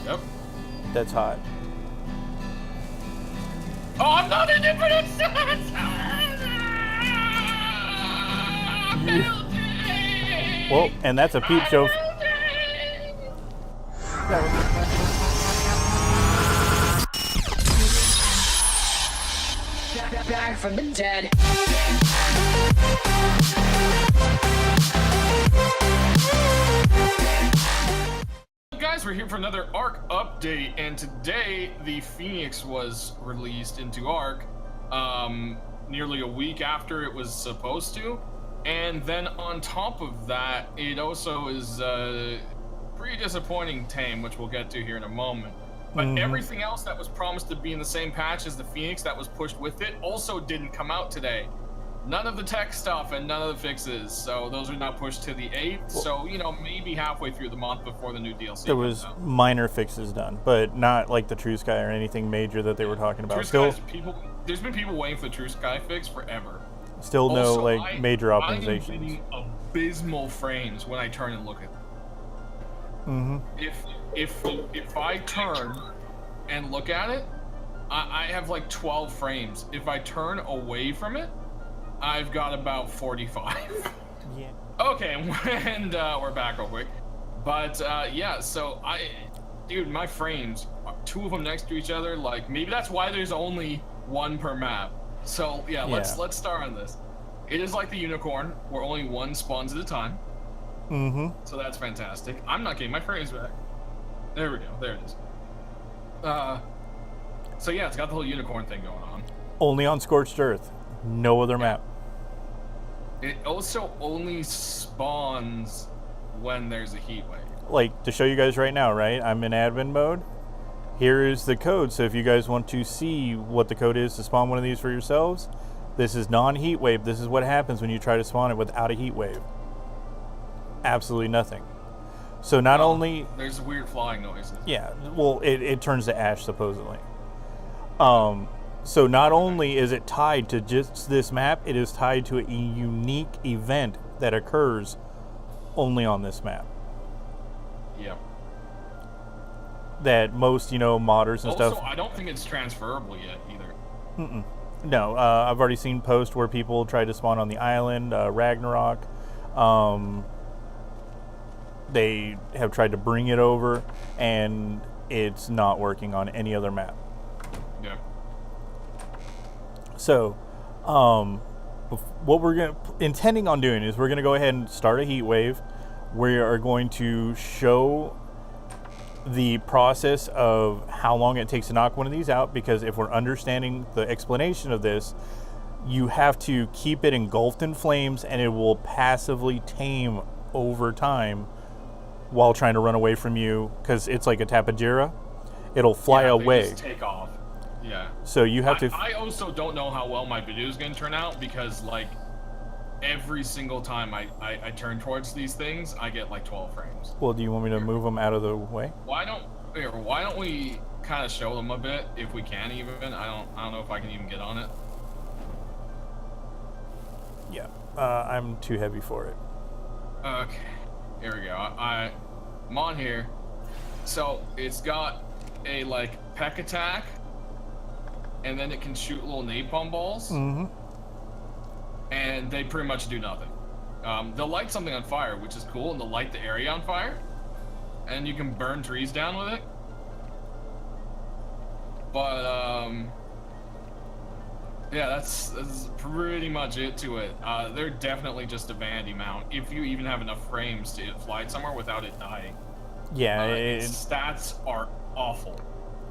Yep. That's hot. Oh, I'm not in it, but it's Well, and that's a peep show. Back from the dead. Guys, we're here for another ARK update, and today the Phoenix was released into ARK nearly a week after it was supposed to, and then on top of that, it also is pretty disappointing tame, which we'll get to here in a moment. But everything else that was promised to be in the same patch as the Phoenix that was pushed with it also didn't come out today. None of the tech stuff and none of the fixes, so those are now pushed to the 8th. So, you know, maybe halfway through the month before the new DLC There was minor fixes done, but not like the True Sky or anything major that they were talking about. There's been people waiting for the True Sky fix forever. Still no Also, like major optimizations. I'm getting abysmal frames when I turn and look at them. If I turn and look at it, I have like 12 frames. If I turn away from it, I've got about 45. Yeah. Okay, and we're back real quick. But yeah, so dude, my frames, two of them next to each other, like maybe that's why there's only one per map. So yeah, let's start on this. It is like the unicorn, where only one spawns at a time. So that's fantastic. I'm not getting my frames back. There we go. There it is. So yeah, it's got the whole unicorn thing going on. Only on Scorched Earth. No other map. It also only spawns when there's a heat wave. Like, to show you guys right now, right? I'm in admin mode. Here is the code. So if you guys want to see what the code is to spawn one of these for yourselves, this is non-heat wave. This is what happens when you try to spawn it without a heat wave. Absolutely nothing. So not only... There's weird flying noises. Yeah, well, it turns to ash, supposedly. So not only is it tied to just this map, it is tied to a unique event that occurs only on this map. Yep. That most, modders and stuff... Also, I don't think it's transferable yet, either. No, I've already seen posts where people try to spawn on the island, Ragnarok. They have tried to bring it over, and it's not working on any other map. Yeah. So, what we're intending on doing is we're going to go ahead and start a heat wave. We are going to show the process of how long it takes to knock one of these out, because if we're understanding the explanation of this, you have to keep it engulfed in flames and it will passively tame over time while trying to run away from you, because it's like a tapajira. It'll fly away. Just take off. Yeah. So you have to... I also don't know how well my video is going to turn out, because like every single time I turn towards these things, I get like 12 frames. Well, do you want me to move them out of the way? Why don't we kind of show them a bit, if we can even? I don't know if I can even get on it. Yeah. I'm too heavy for it. Okay. Here we go. I'm on here. So it's got a like peck attack, and then it can shoot little napalm balls. And they pretty much do nothing. They'll light something on fire, which is cool, and they'll light the area on fire, and you can burn trees down with it. But yeah, that's pretty much it to it. They're definitely just a vanity mount, if you even have enough frames to fly somewhere without it dying. Yeah, its stats are awful.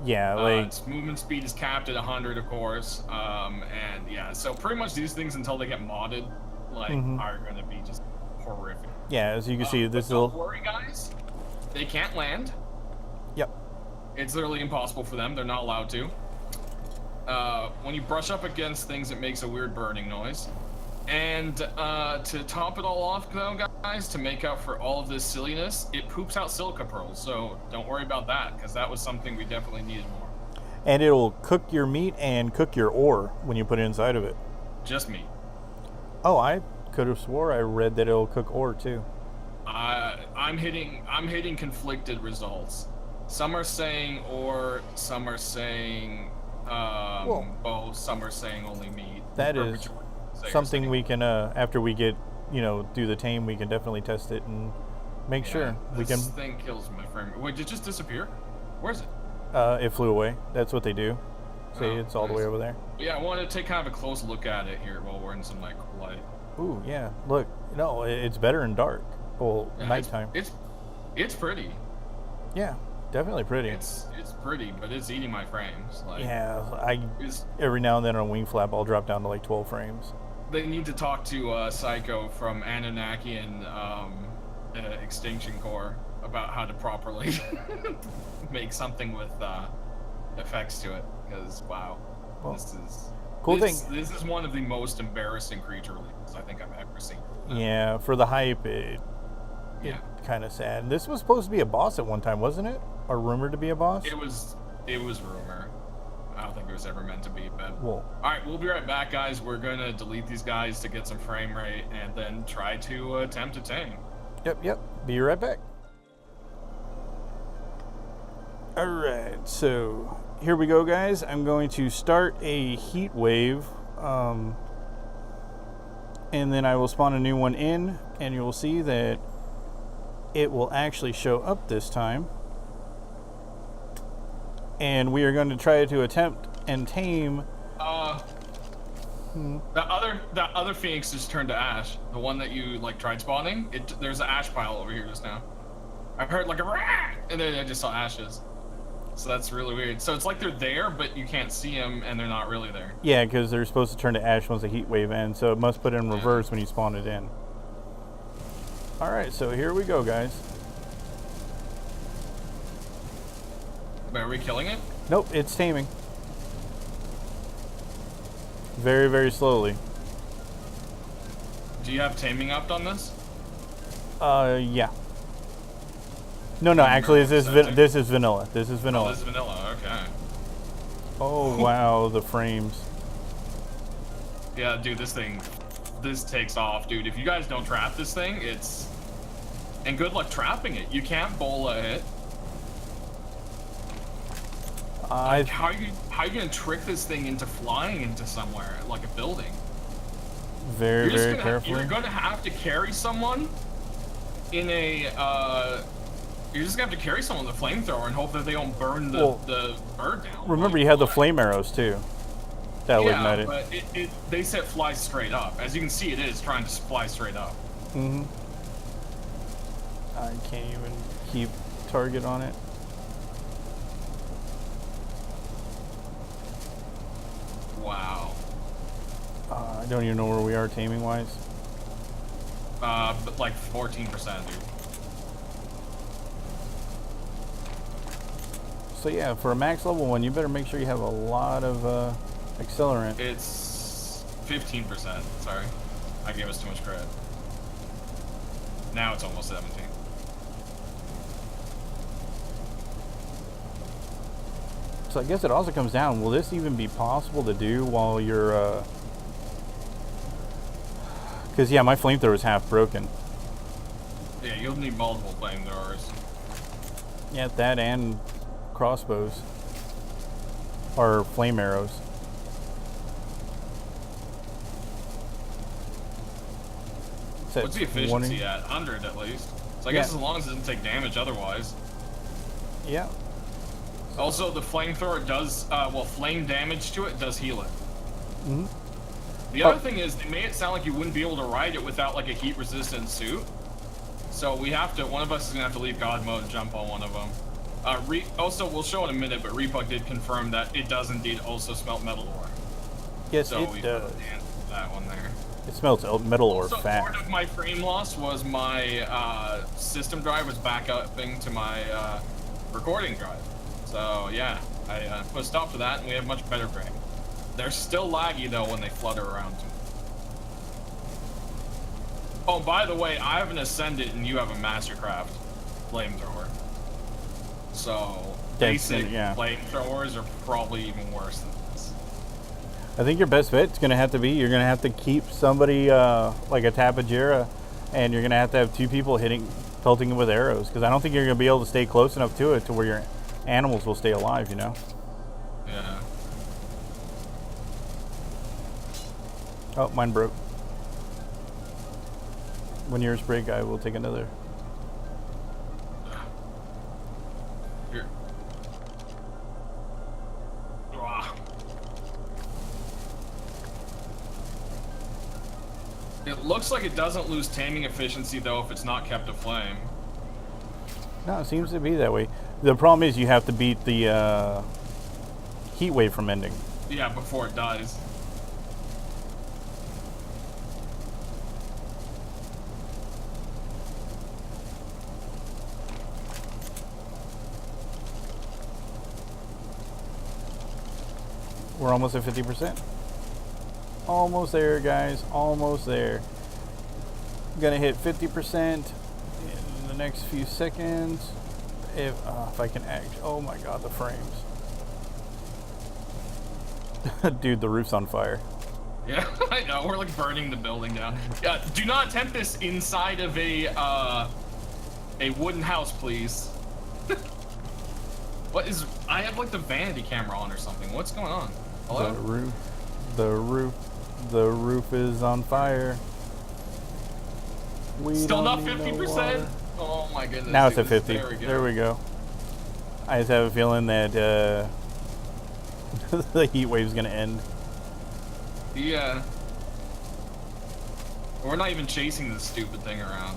Yeah, like its movement speed is capped at 100, of course. And yeah, so pretty much these things, until they get modded, like are gonna be just horrific. Yeah, as you can see, this don't little... worry, guys. They can't land. Yep. It's literally impossible for them. They're not allowed to. When you brush up against things, it makes a weird burning noise. And to top it all off, though, guys, to make up for all of this silliness, it poops out silica pearls. So don't worry about that, because that was something we definitely needed more. And it'll cook your meat and cook your ore when you put it inside of it. Just meat. Oh, I could have swore I read that it'll cook ore too. I'm hitting conflicted results. Some are saying or, some are saying both, some are saying only meat. That Or is which one say you're something saying? we can, after we get, do the tame, we can definitely test it and make sure we can. This thing kills my frame. Wait, did it just disappear? Where is it? It flew away. That's what they do. See, Oh, it's all the way nice. over there. Yeah, I wanted to take kind of a close look at it here while we're in some like light. Ooh, yeah. Look, it's better in dark. Well, Yeah, nighttime. It's pretty. Yeah, definitely pretty. It's pretty, but it's eating my frames. Like, Yeah, it's, every now and then on a wing flap, I'll drop down to like 12 frames. they need to talk to Psycho from Anunnakian Extinction Corps about how to properly make something with effects to it. Because wow, Well, this is cool this, thing. This is one of the most embarrassing creature releases I think I've ever seen. Yeah, for the hype, Yeah. kind of sad. This was supposed to be a boss at one time, wasn't it? Or rumored to be a boss? It was rumor. I don't think it was ever meant to be, but Well, all right, we'll be right back, guys. We're gonna delete these guys to get some frame rate, and then try to attempt to tame. yep. Be right back. All right, so here we go, guys. I'm going to start a heat wave, and then I will spawn a new one in, and you will see that it will actually show up this time. And we are going to try to attempt and tame. That other phoenix just turned to ash. The one that you like tried spawning. There's an ash pile over here just now. I heard like a rah, and then I just saw ashes. So that's really weird. So it's like they're there, but you can't see them, and they're not really there. Yeah, because they're supposed to turn to ash once the heat wave ends, so it must put it in reverse when you spawn it in. All right, so here we go, guys. Wait, are we killing it? Nope, it's taming. Very, very slowly. Do you have taming up on this? Yeah. No, actually, this is vanilla. This is vanilla. Oh, this is vanilla. Okay. Oh wow, the frames. Yeah, dude, this takes off, dude. If you guys don't trap this thing, and good luck trapping it. You can't bola it. How are you gonna trick this thing into flying into somewhere, like a building? Very, very carefully. You're gonna have to carry someone in a. You're just gonna have to carry someone with a flamethrower and hope that they don't burn the bird down. Remember, you had the flame arrows too. That'll ignite it. But they said fly straight up. As you can see, it is trying to fly straight up. Mm-hmm. I can't even keep target on it. Wow. I don't even know where we are taming wise. But like 14%, dude. So yeah, for a max level one, you better make sure you have a lot of accelerant. It's 15%. Sorry, I gave us too much credit. Now it's almost 17. So I guess it also comes down, will this even be possible to do while you're, because yeah, my flamethrower is half broken. Yeah, you'll need multiple flamethrowers. Yeah, that and crossbows. Or flame arrows. What's the efficiency at? 100 at least. So I guess as long as it doesn't take damage otherwise. Yeah. Also, the flamethrower does, flame damage to it does heal it. Mm-hmm. The other thing is, they made it sound like you wouldn't be able to ride it without like a heat-resistant suit. So we have to, one of us is gonna have to leave God mode and jump on one of them. Also, we'll show in a minute, but RePuG did confirm that it does indeed also smelt metal ore. Yes, so it does. That one there. It smells metal ore Also, fast. part of my frame loss was my system drive was backupping to my recording drive. So yeah, I put a stop to that, and we have much better frame. They're still laggy though when they flutter around. Oh, by the way, I have an Ascendant and you have a Mastercraft flamethrower. So basic flamethrowers are probably even worse than this. I think your best bet is going to have to be, you're going to have to keep somebody like a Tapajira, and you're going to have two people pelting it with arrows, because I don't think you're going to be able to stay close enough to it to where animals will stay alive, you know? Yeah. Oh, mine broke. When yours break, I will take another. Here. Ah. It looks like it doesn't lose taming efficiency though if it's not kept aflame. No, it seems to be that way. The problem is you have to beat the heat wave from ending. Yeah, before it dies. We're almost at 50%. Almost there, guys. Almost there. Gonna hit 50% in the next few seconds. If I can act. Oh my god, the frames. Dude, the roof's on fire. Yeah, I know. We're like burning the building down. Yeah, do not attempt this inside of a wooden house, please. What is? I have like the vanity camera on or something. What's going on? Hello? The roof is on fire. We Still not don't need no 50%? water. Oh my goodness. Now it's dude, at 50. There we go. I just have a feeling that the heat wave's gonna end. Yeah. We're not even chasing this stupid thing around.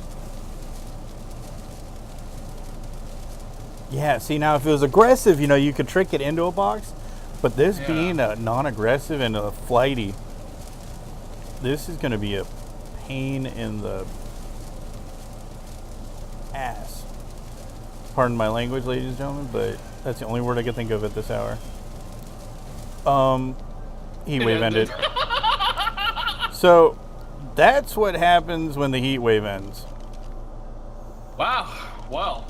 Yeah, see now if it was aggressive, you know, you could trick it into a box. But this being a non-aggressive and a flighty, this is gonna be a pain in the ass. Pardon my language, ladies and gentlemen, but that's the only word I can think of at this hour. Heat wave ended. So that's what happens when the heat wave ends. Wow. Well.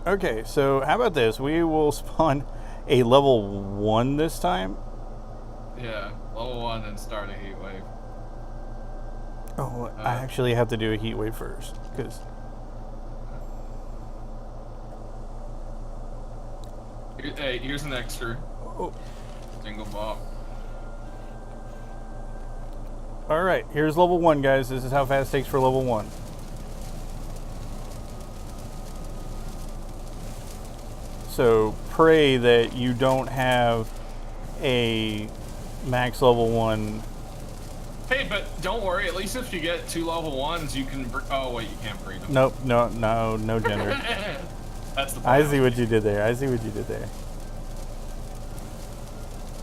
Okay, so how about this? We will spawn a level 1 this time. Yeah, level 1 and start a heat wave. Oh, I actually have to do a heat wave first, because... Hey, here's an extra. Oh. Single bop. Alright, here's level 1, guys. This is how fast it takes for level 1. So pray that you don't have a max level 1. Hey, but don't worry. At least if you get 2 level 1s, you can. Oh wait, you can't breed them. Nope, no gender. That's the point. I see what you did there. I see what you did there.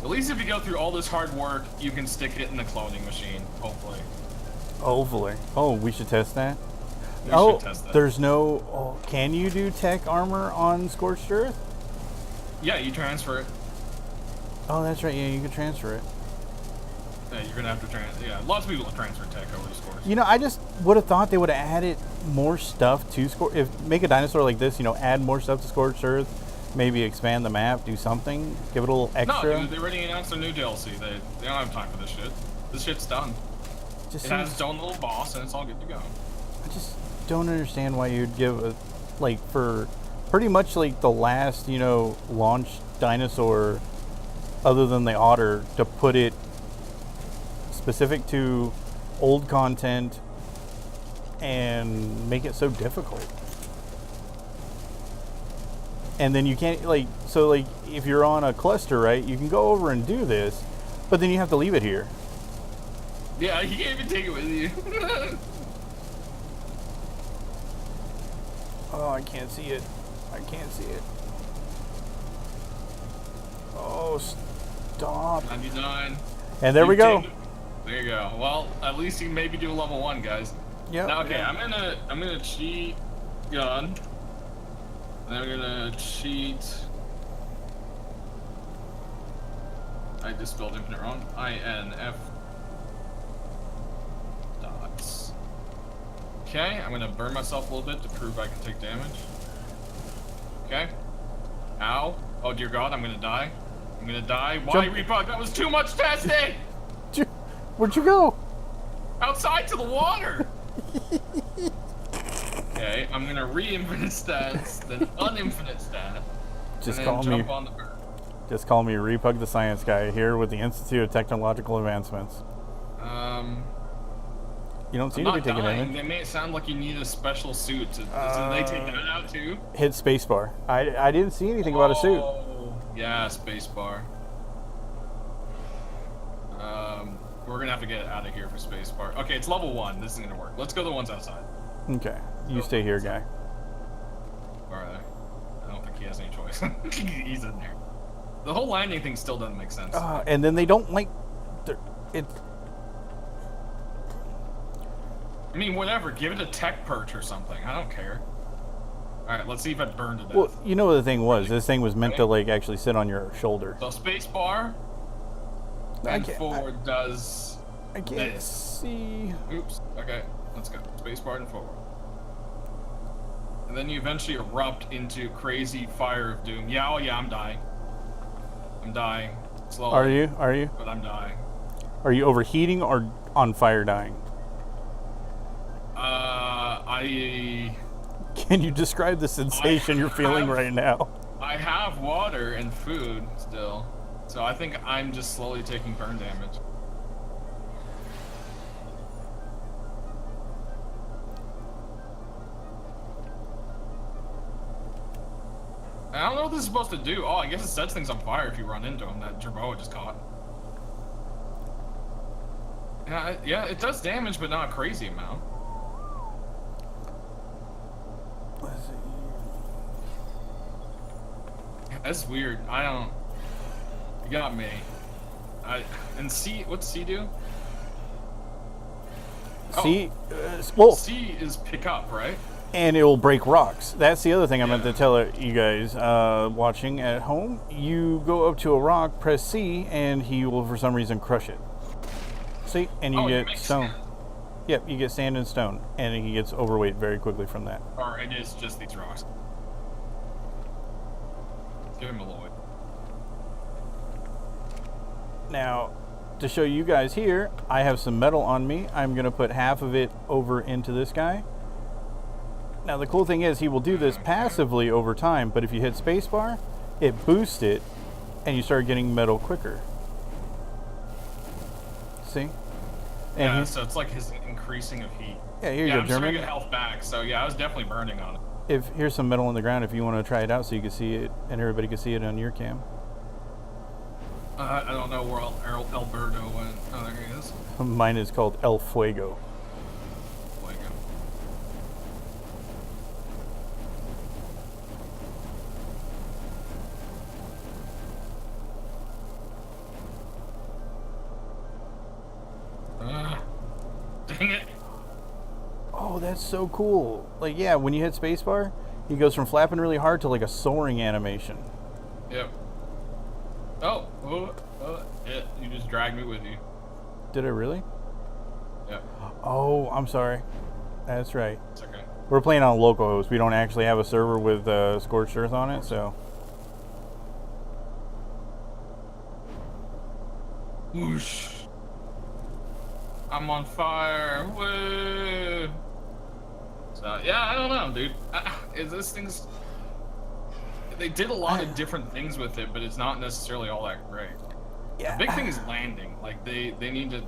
At least if you go through all this hard work, you can stick it in the cloning machine. Hopefully. Hopefully. Oh, we should test that. We should test that. There's no. Oh, can you do tech armor on Scorched Earth? Yeah, you transfer it. Oh, that's right. Yeah, you can transfer it. Yeah, you're gonna have to transfer. Yeah, lots of people transfer tech over to Scorched. You know, I just would have thought they would have added more stuff to Scorched. If make a dinosaur like this, you know, add more stuff to Scorched Earth. Maybe expand the map, do something, give it a little extra. No, dude, they already announced a new DLC. They don't have time for this shit. This shit's done. Just it has its own little boss, and it's all good to go. I just don't understand why you'd give a, like, for pretty much like the last, you know, launch dinosaur other than the otter, to put it specific to old content and make it so difficult. And then you can't, like, so like if you're on a cluster, right, you can go over and do this, but then you have to leave it here. Yeah, you can't even take it with you. Oh, I can't see it. I can't see it. Oh, stop. 99. And there we go. There you go. Well, at least you maybe do level 1, guys. Yeah. Now, okay, I'm gonna cheat gun. And I'm gonna cheat. I just spelled infinite wrong. INF dots. Okay, I'm gonna burn myself a little bit to prove I can take damage. Okay. Ow. Oh dear God, I'm gonna die. I'm gonna die. Why RePuG? That was too much testing! Where'd you go? Outside to the water! Okay, Okay, I'm gonna re-infinite stats, then uninfinite stat. Just and then call jump me. on the bird. Just call me RePuG the Science Guy here with the Institute of Technological Advancements. You don't seem to be taking damage. They made it sound like you need a special suit. Did they take that out too? Hit spacebar. I didn't see anything about a suit. Yeah, spacebar. We're gonna have to get out of here for spacebar. Okay, it's level 1. This isn't gonna work. Let's go to the ones outside. Okay, you stay here, guy. Where are they? I don't think he has any choice. He's in there. The whole landing thing still doesn't make sense. And then they don't like it. I mean, whatever. Give it a tech perch or something. I don't care. All right, let's see if it burned to death. Well, you know what the thing was? This thing was meant to like actually sit on your shoulder. So spacebar. And forward does. I can't see. Oops. Okay, let's go. Spacebar and forward. And then you eventually erupt into crazy fire of doom. Yeah, oh yeah, I'm dying. I'm dying. Slowly. Are you? Are you? But I'm dying. Are you overheating or on fire dying? Can you describe the sensation you're feeling right now? I have water and food still. So I think I'm just slowly taking burn damage. I don't know what this is supposed to do. Oh, I guess it sets things on fire if you run into them. That Jerboa just caught. Yeah, it does damage, but not a crazy amount. That's weird. I don't. You got me. And C. What's C do? C. Well, C is pick up, right? And it will break rocks. That's the other thing I meant to tell you guys watching at home. You go up to a rock, press C, and he will for some reason crush it. See, and you get stone. Yep, you get sand and stone, and he gets overweight very quickly from that. Or it is just these rocks. Give him a Lloyd. Now, to show you guys here, I have some metal on me. I'm going to put half of it over into this guy. Now, the cool thing is he will do this passively over time, but if you hit spacebar, it boosts it, and you start getting metal quicker. See? And yeah, so it's like his increasing of heat. Yeah, here you go, I'm German. starting to get health back, so yeah, I was definitely burning on it. Here's some metal on the ground if you want to try it out so you can see it and everybody can see it on your cam. I don't know where Alberto went. Oh, there he is. Mine is called El Fuego. Dang it. Oh, that's so cool. Like, yeah, when you hit spacebar, he goes from flapping really hard to like a soaring animation. Yep. Oh, yeah, you just dragged me with you. Did I really? Yep. Oh, I'm sorry. That's right. It's okay. We're playing on localhost. We don't actually have a server with Scorched Earth on it, so. Whoosh. I'm on fire. Woo. So, yeah, I don't know, dude. This thing's... They did a lot of different things with it, but it's not necessarily all that great. Yeah. The big thing is landing. Like, they need to...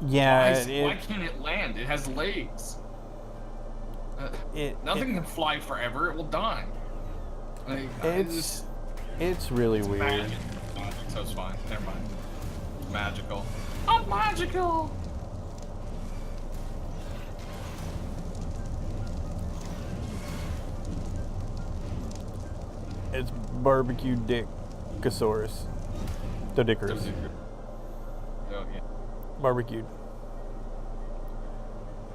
Yeah, why can't it land? It has legs. Nothing can fly forever. It will die. Like, it's really weird. Magic, so it's fine. Never mind. Magical. I'm magical! It's barbecue dickosaurus. Dodicarus. Oh, yeah. Barbecued.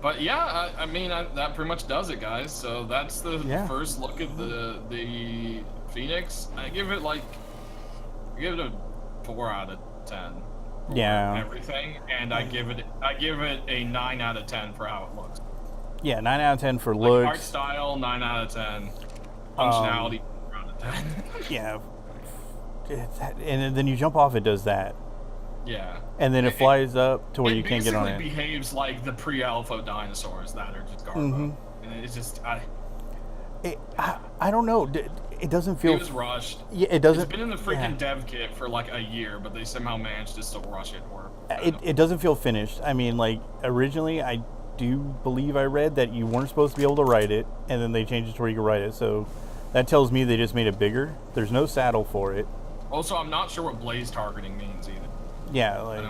But yeah, I mean, that pretty much does it, guys. So that's the first look at the Phoenix. I give it a 4 out of 10. Yeah. Everything, and I give it a 9 out of 10 for how it looks. Yeah, 9 out of 10 for like looks. Art style, 9 out of 10. Functionality, 4 out of 10. Yeah. And then you jump off, it does that. Yeah. And then it flies up to where you can't get on it. It basically behaves like the pre-alpha dinosaurs that are just garbage. and it's just I don't know. It doesn't feel. It was rushed. Yeah, it doesn't. It's been in the freaking dev kit for like a year, but they somehow managed to still rush it. Or it doesn't feel finished. I mean, like originally, I do believe I read that you weren't supposed to be able to write it, and then they changed it to where you could write it. So that tells me they just made it bigger. There's no saddle for it. Also, I'm not sure what blaze targeting means either. Yeah, like.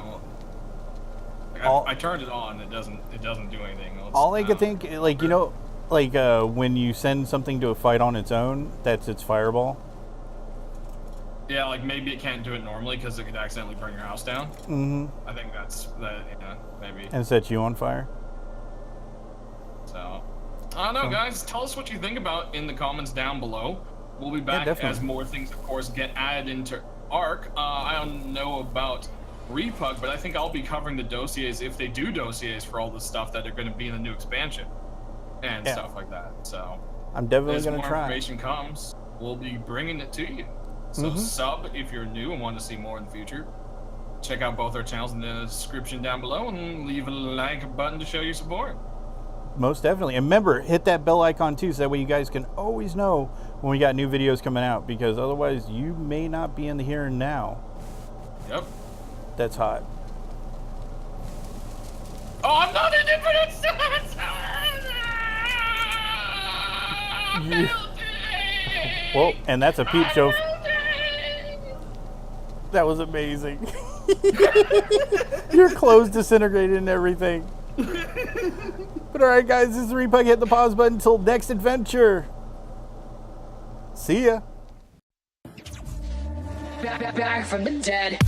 I turned it on. It doesn't do anything. All I could think, like you know, like when you send something to a fight on its own, that's its fireball. Yeah, like maybe it can't do it normally because it could accidentally burn your house down. Mm-hmm. I think that's that. Yeah, maybe. And set you on fire. So, I don't know, guys. Tell us what you think about in the comments down below. We'll be back as more things, of course, get added into ARK. I don't know about RePuG, but I think I'll be covering the dossiers if they do dossiers for all the stuff that are going to be in the new expansion and stuff like that. So I'm definitely going to try. As more information comes, we'll be bringing it to you. So sub if you're new and want to see more in the future. Check out both our channels in the description down below and leave a like button to show your support. Most definitely. And remember, hit that bell icon too, so that way you guys can always know when we got new videos coming out, because otherwise you may not be in the here and now. Yep. That's hot. Oh, I'm not in it, but it's well, and that's a peep show. That was amazing. Your clothes disintegrated and everything. But alright guys, this is RePuG. Hit the pause button until next adventure. See ya. Back from the dead.